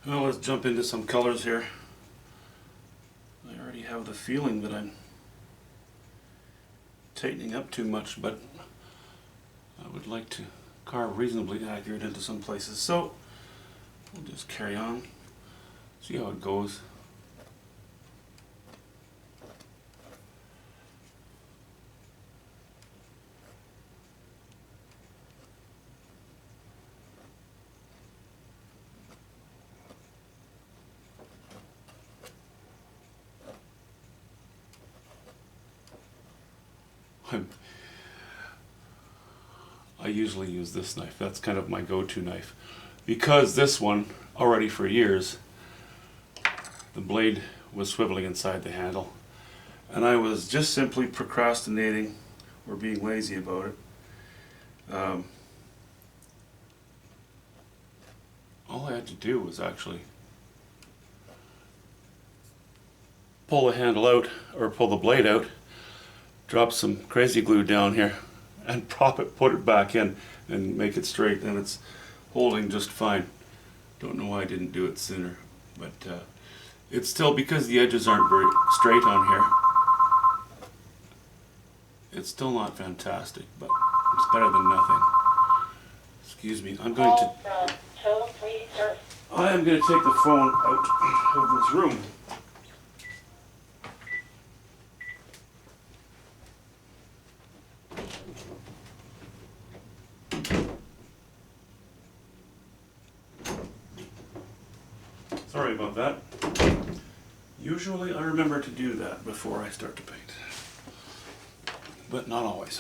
Well, let's jump into some colors here. I already have the feeling that I'm tightening up too much, but I would like to carve reasonably accurate into some places. So we'll just carry on, see how it goes. I usually use this knife. That's kind of my go-to knife. Because this one, already for years, the blade was swiveling inside the handle. And I was just simply procrastinating or being lazy about it. All I had to do was actually pull the handle out, or pull the blade out, drop some crazy glue down here, and put it back in and make it straight, and it's holding just fine. Don't know why I didn't do it sooner, but it's still, because the edges aren't very straight on here, it's still not fantastic, but it's better than nothing. Excuse me, I am going to take the phone out of this room. Sorry about that. Usually I remember to do that before I start to paint, but not always.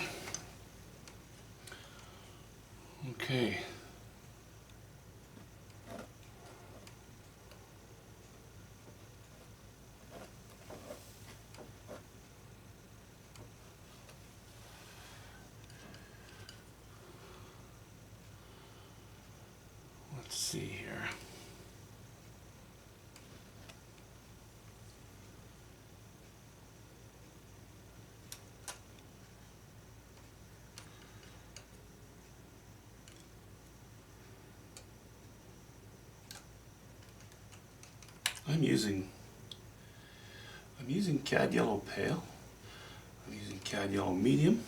Okay. Let's see here. I'm using Cad Yellow Pale. I'm using Cad Yellow Medium.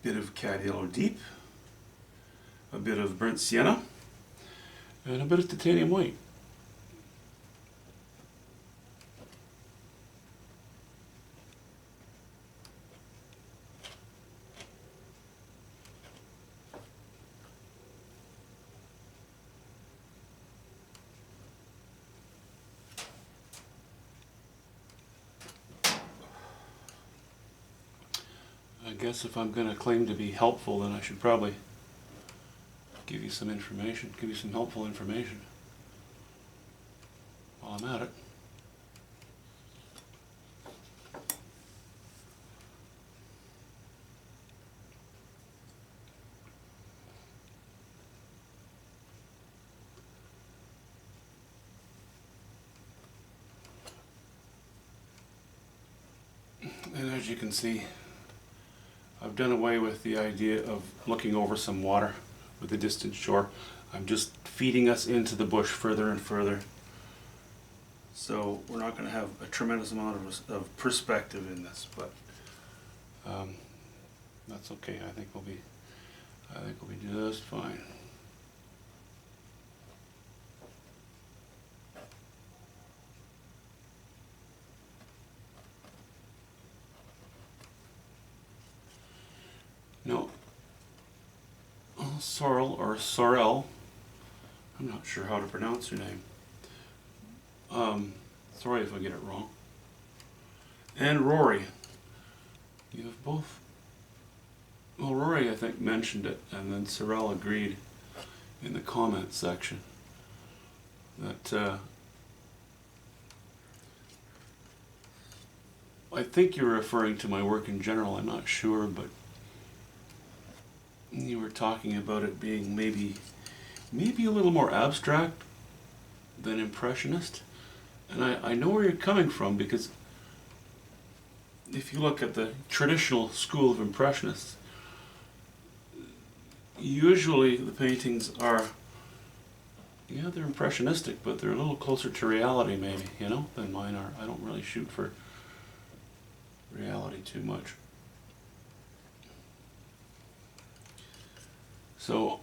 Bit of Cad Yellow Deep. A bit of Burnt Sienna. And a bit of Titanium White. I guess if I'm going to claim to be helpful, then I should probably give you some information, give you some helpful information while I'm at it. And as you can see, I've done away with the idea of looking over some water with a distant shore. I'm just feeding us into the bush further and further. So we're not going to have a tremendous amount of perspective in this, but that's okay. I think we'll be just fine. No, Sorrel or Sorel, I'm not sure how to pronounce your name. Sorry if I get it wrong. And Rory, you have both. Well, Rory I think mentioned it, and then Sorel agreed in the comments section that I think you're referring to my work in general. I'm not sure, but you were talking about it being maybe a little more abstract than impressionist, and I know where you're coming from, because if you look at the traditional school of impressionists, usually the paintings are Yeah, they're impressionistic, but they're a little closer to reality maybe, you know, than mine are. I don't really shoot for reality too much. So,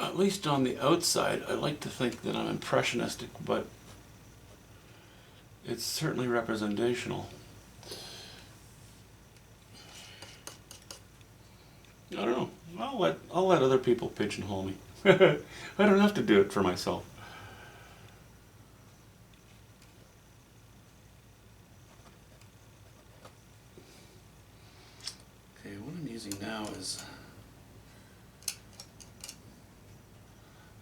at least on the outside, I like to think that I'm impressionistic, but it's certainly representational. I don't know. I'll let other people pigeonhole me. I don't have to do it for myself. Okay, what I'm using now is...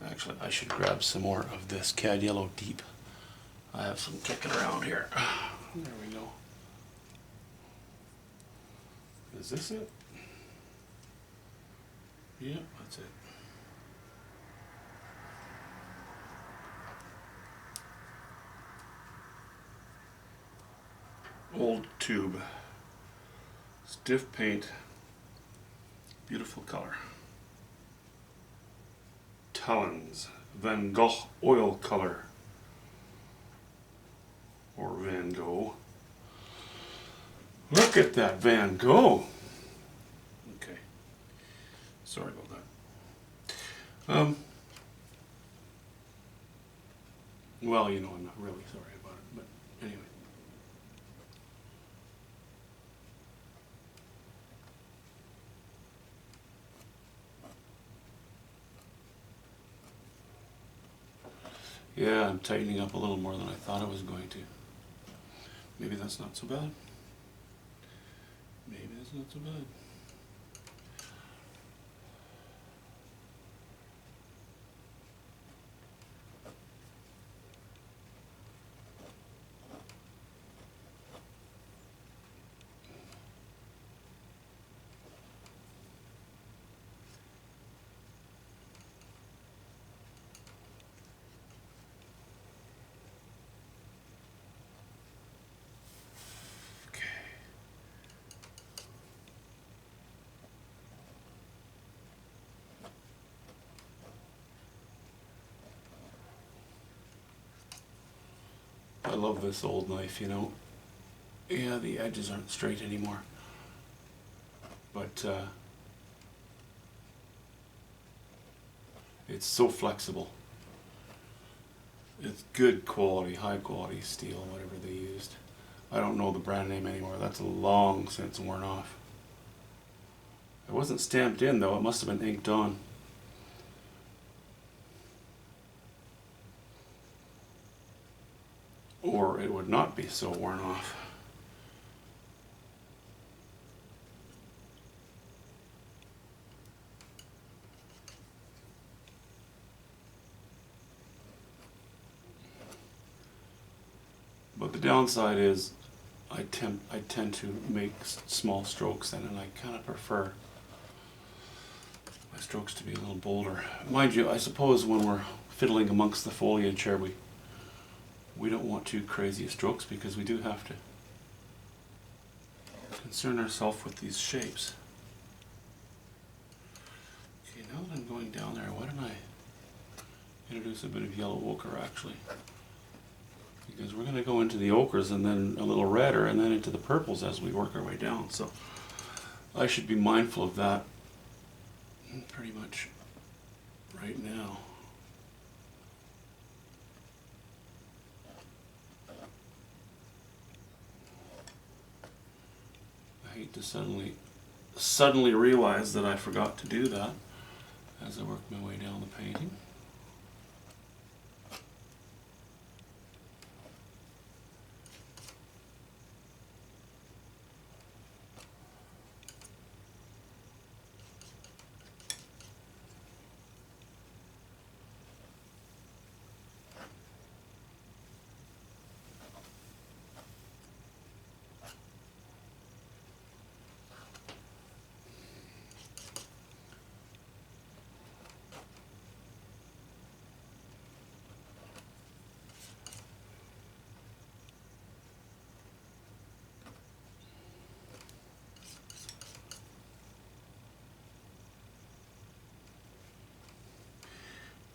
Actually, I should grab some more of this Cad Yellow Deep. I have some kicking around here. There we go. Is this it? Yeah, that's it. Old tube. Stiff paint. Beautiful color. Talons. Van Gogh oil color. Or Van Gogh. Look at that Van Gogh. Okay. Sorry about that. Well, you know, I'm not really sorry about it, but anyway. Yeah, I'm tightening up a little more than I thought I was going to. Maybe that's not so bad. Maybe that's not so bad. I love this old knife, you know. Yeah, the edges aren't straight anymore. But it's so flexible. It's good quality, high quality steel, whatever they used. I don't know the brand name anymore. That's long since worn off. It wasn't stamped in though. It must have been inked on. Or it would not be so worn off. But the downside is I tend to make small strokes then, and I kind of prefer my strokes to be a little bolder. Mind you, I suppose when we're fiddling amongst the foliage here, we don't want too crazy strokes because we do have to concern ourselves with these shapes. Okay, now that I'm going down there, why don't I introduce a bit of yellow ochre actually? Because we're going to go into the ochres and then a little redder and then into the purples as we work our way down. So I should be mindful of that pretty much right now. I hate to suddenly realize that I forgot to do that as I work my way down the painting.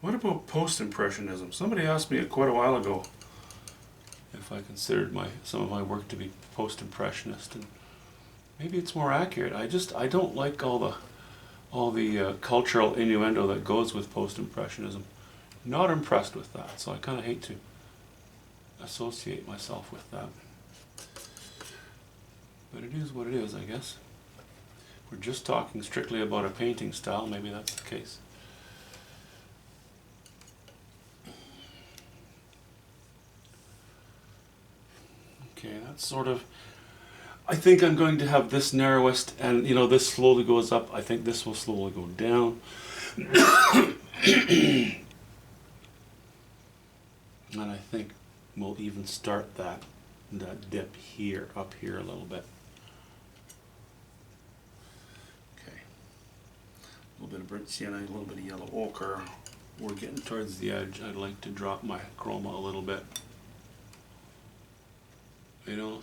What about post-impressionism? Somebody asked me quite a while ago if I considered some of my work to be post-impressionist, and maybe it's more accurate. I don't like all the cultural innuendo that goes with post-impressionism. Not impressed with that, so I kind of hate to associate myself with that. But it is what it is, I guess. We're just talking strictly about a painting style, maybe that's the case. Okay, that's sort of, I think I'm going to have this narrowest, and this slowly goes up. I think this will slowly go down. And I think we'll even start that dip here, up here a little bit. Okay. A little bit of burnt sienna, a little bit of yellow ochre. We're getting towards the edge. I'd like to drop my chroma a little bit.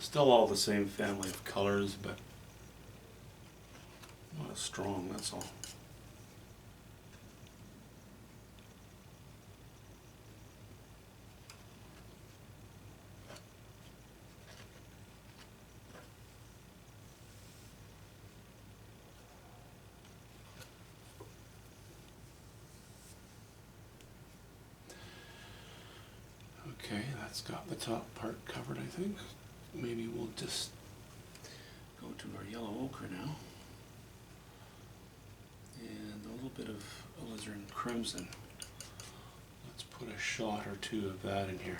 Still all the same family of colors, but not as strong, that's all. Okay, that's got the top part covered, I think. Maybe we'll just go to our yellow ochre now. And a little bit of alizarin crimson. Let's put a shot or two of that in here.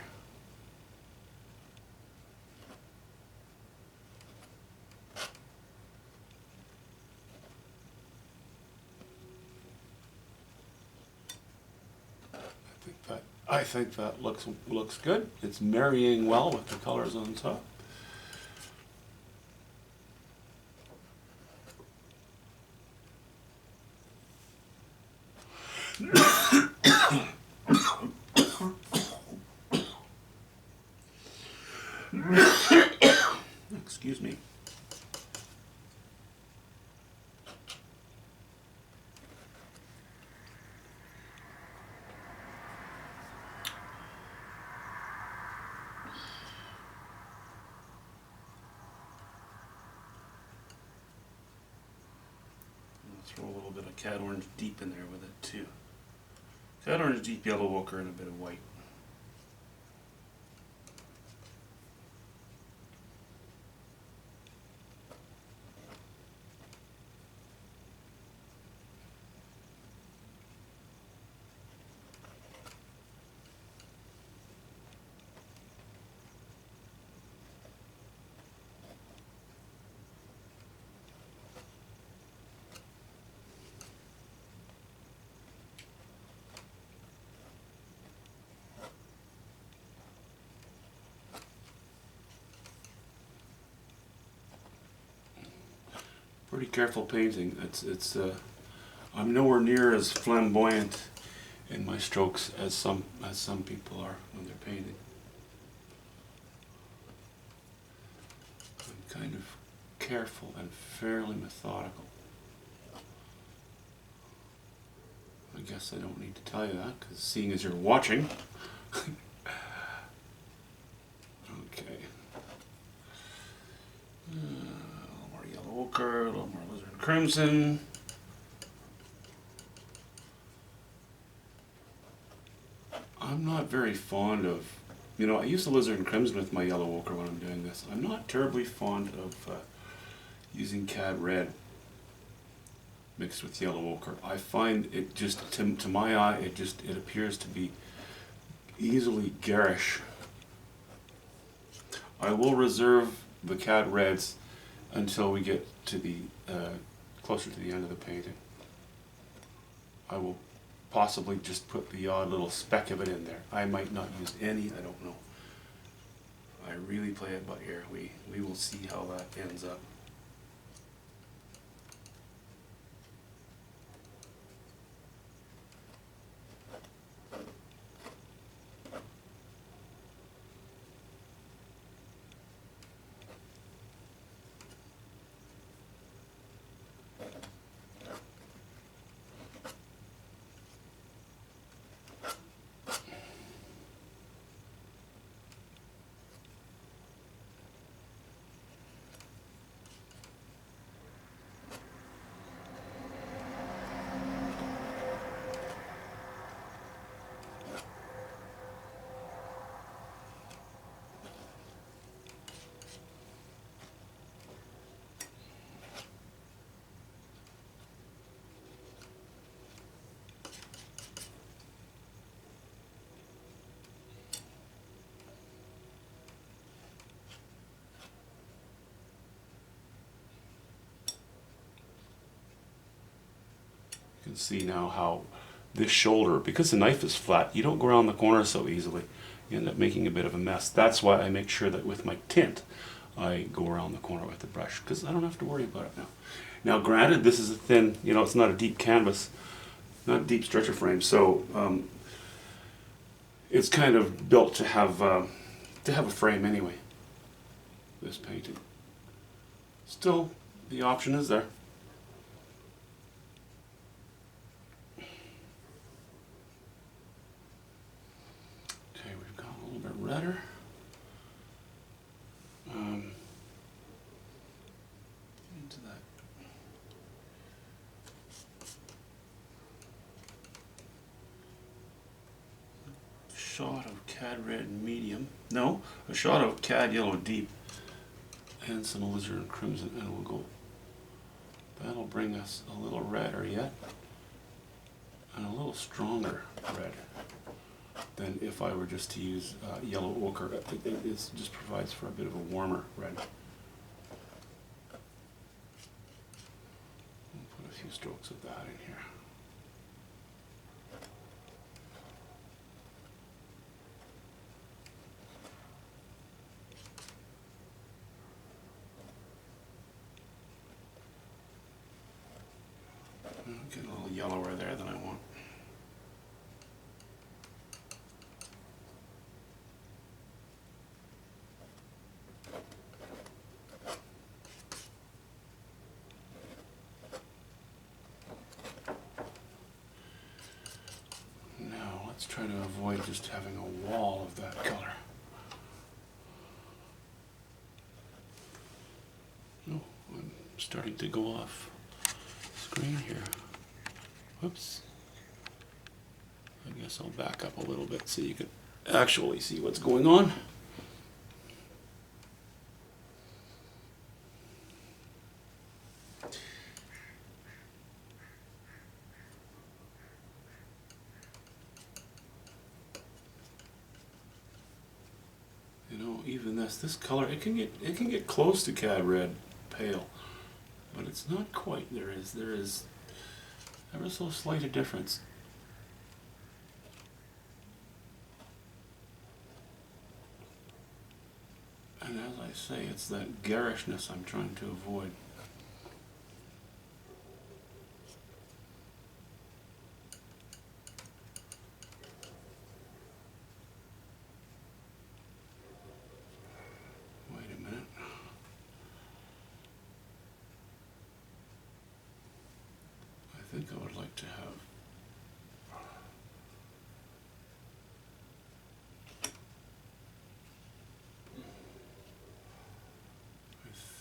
I think that looks good. It's marrying well with the colors on top. Excuse me. Throw a little bit of Cad Orange Deep in there with it too. Cad Orange Deep, yellow ochre, and a bit of white. Pretty careful painting. I'm nowhere near as flamboyant in my strokes as some people are when they're painting. I'm kind of careful and fairly methodical. I guess I don't need to tell you that, because seeing as you're watching. Okay. A little more yellow ochre, a little more alizarin crimson. I'm not very fond of, I use the alizarin crimson with my yellow ochre when I'm doing this. I'm not terribly fond of using Cad red mixed with yellow ochre. I find it just, to my eye, it appears to be easily garish. I will reserve the Cad reds until we get to the closer to the end of the painting. I will possibly just put the odd little speck of it in there. I might not use any, I don't know. I really play it by ear. We will see how that ends up. can see now how this shoulder, because the knife is flat, you don't go around the corner so easily. You end up making a bit of a mess. That's why I make sure that with my tint, I go around the corner with the brush, because I don't have to worry about it now. Now granted, this is a thin, you know, it's not a deep canvas, not a deep stretcher frame, so it's kind of built to have a frame anyway, this painting. Still, the option is there. Okay, we've got a little bit redder. Into that. Shot of Cad Red medium. No, a shot of Cad Yellow deep. And some alizarin crimson, and we'll go. That'll bring us a little redder yet, and a little stronger red than if I were just to use yellow ochre. It just provides for a bit of a warmer red. We'll put a few strokes of that in here. Get a little yellower there than I want. Now let's try to avoid just having a wall of that color. Oh, I'm starting to go off screen here. Whoops. I guess I'll back up a little bit so you can actually see what's going on. You know, even this color, it can get close to Cad Red pale, but it's not quite. There is ever so slight a difference. And as I say, it's that garishness I'm trying to avoid. Wait a minute. I think I would like to have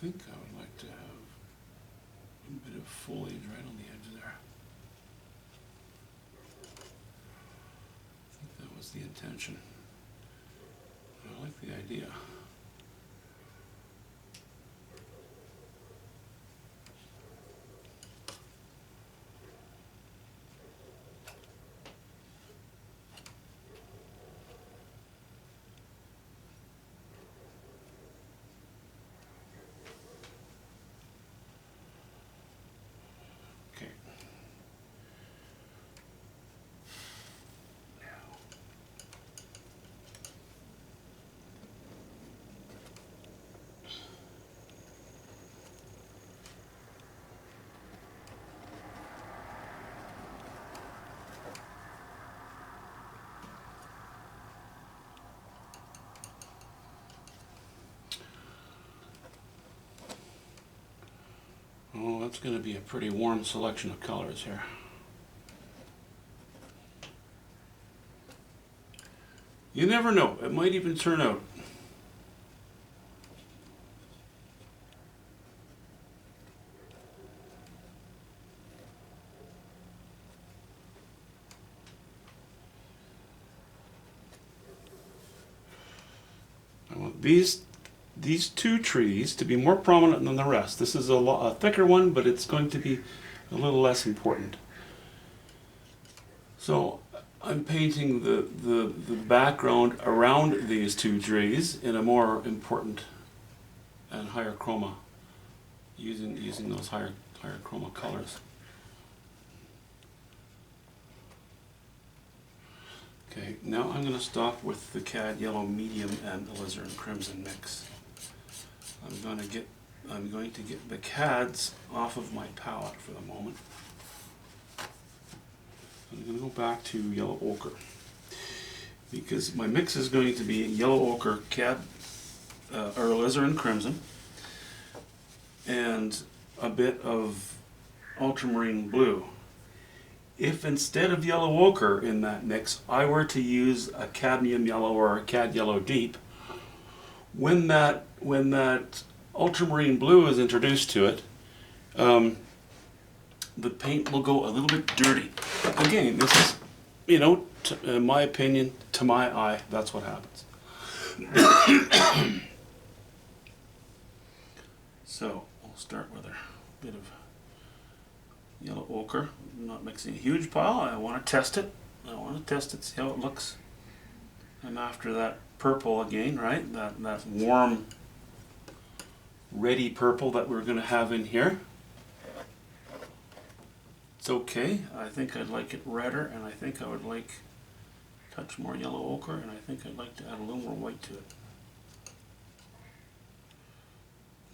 I would like to have a bit of foliage right on the edge there. I think that was the intention. I like the idea. Oh, that's going to be a pretty warm selection of colors here. You never know, it might even turn out. I want these two trees to be more prominent than the rest. This is a thicker one, but it's going to be a little less important. So I'm painting the background around these two trees in a more important and higher chroma, using those higher chroma colors. Okay, now I'm going to stop with the Cad Yellow Medium and Alizarin Crimson mix. I'm going to get the Cads off of my palette for the moment. I'm going to go back to Yellow Ochre because my mix is going to be Yellow Ochre, Cad or Alizarin Crimson, and a bit of Ultramarine Blue. If instead of Yellow Ochre in that mix, I were to use a Cadmium Yellow or a Cad Yellow Deep, when that Ultramarine Blue is introduced to it, the paint will go a little bit dirty. Again, this is, you know, in my opinion, to my eye, that's what happens. So we'll start with a bit of Yellow Ochre. I'm not mixing a huge pile. I want to test it. See how it looks. And after that purple again, right? That warm, ready purple that we're going to have in here. It's okay. I think I'd like it redder, and I think I would like a touch more Yellow Ochre, and I think I'd like to add a little more white to it.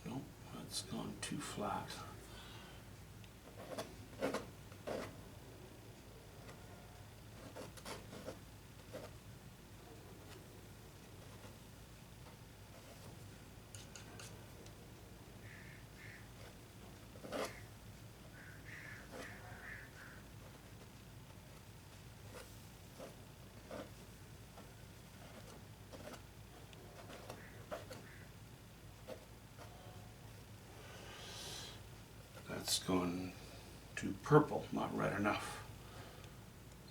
Nope, that's gone too flat. That's gone too purple, not red enough.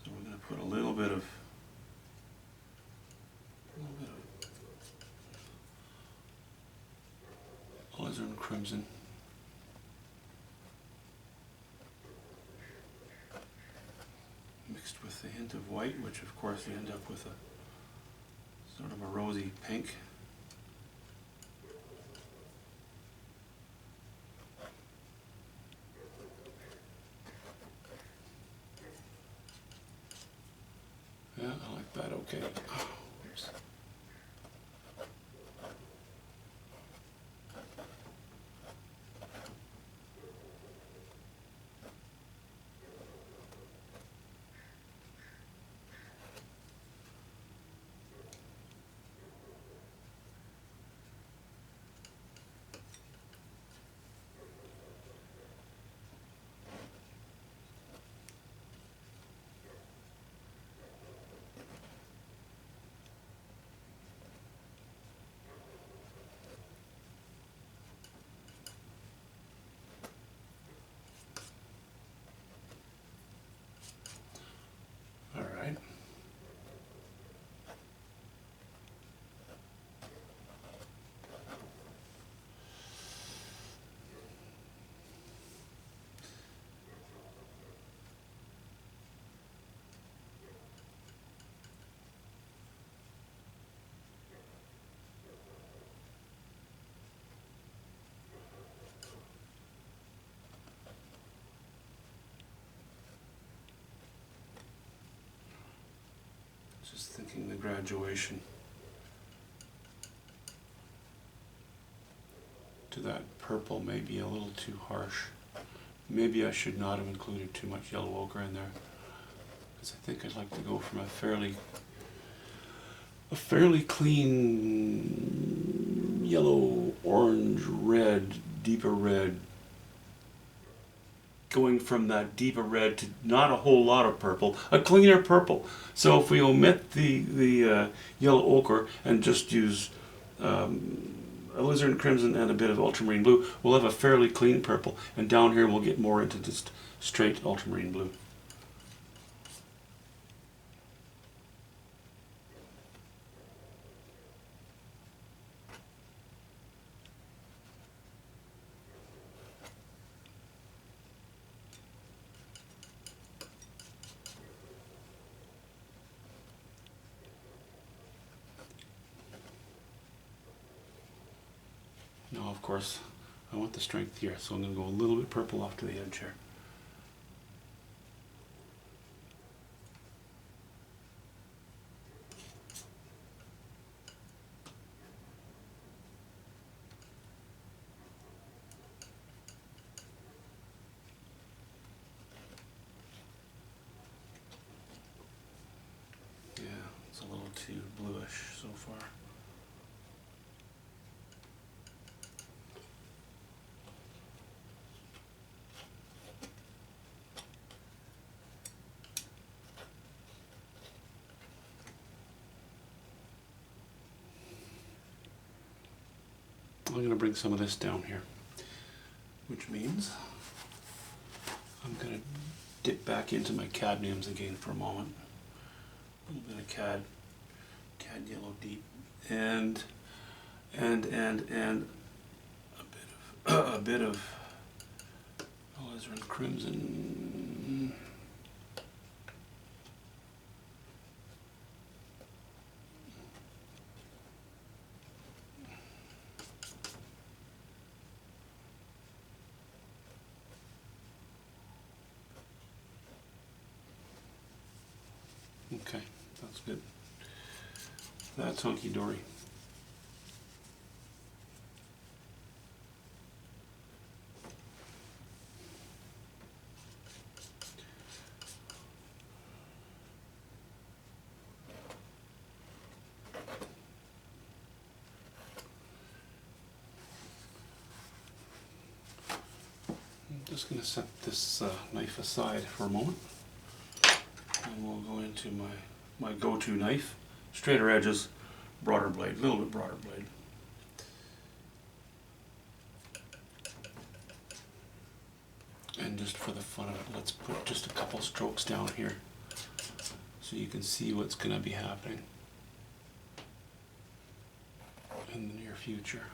So we're going to put a little bit of Alizarin Crimson. Mixed with a hint of white, which of course you end up with a sort of a rosy pink. Yeah, I like that, okay. Oops. All right. Just thinking the graduation to that purple may be a little too harsh. Maybe I should not have included too much Yellow Ochre in there, because I think I'd like to go from a fairly clean yellow, orange, red, deeper red, going from that deeper red to not a whole lot of purple, a cleaner purple. So if we omit the Yellow Ochre and just use Alizarin Crimson and a bit of Ultramarine Blue, we'll have a fairly clean purple, and down here we'll get more into just straight Ultramarine Blue. Now, of course, I want the strength here, so I'm going to go a little bit purple off to the edge here. to bluish so far. I'm going to bring some of this down here, which means I'm going to dip back into my cadmiums again for a moment. A little bit of cad yellow deep, and a bit of alizarin crimson. Okay, that's good. That's hunky-dory. I'm just going to set this knife aside for a moment, and we'll go into my go-to knife. Straighter edges, broader blade, a little bit broader blade. And just for the fun of it, let's put just a couple strokes down here so you can see what's going to be happening in the near future.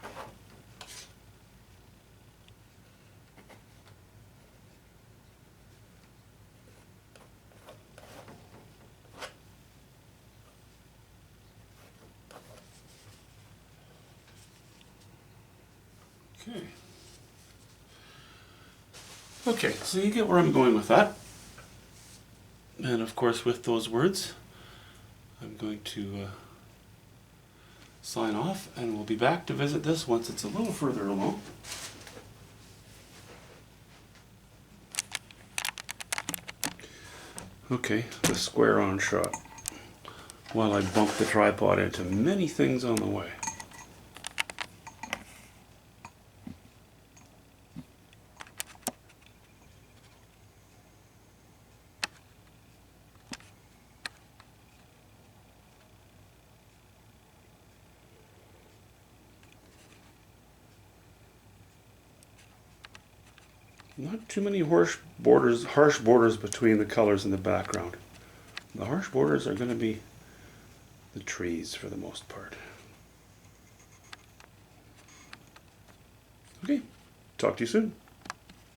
Okay. Okay, so you get where I'm going with that. And of course, with those words, I'm going to sign off, and we'll be back to visit this once it's a little further along. Okay, the square on shot, while I bump the tripod into many things on the way. Not too many harsh borders between the colors in the background. The harsh borders are going to be the trees for the most part. Okay, talk to you soon.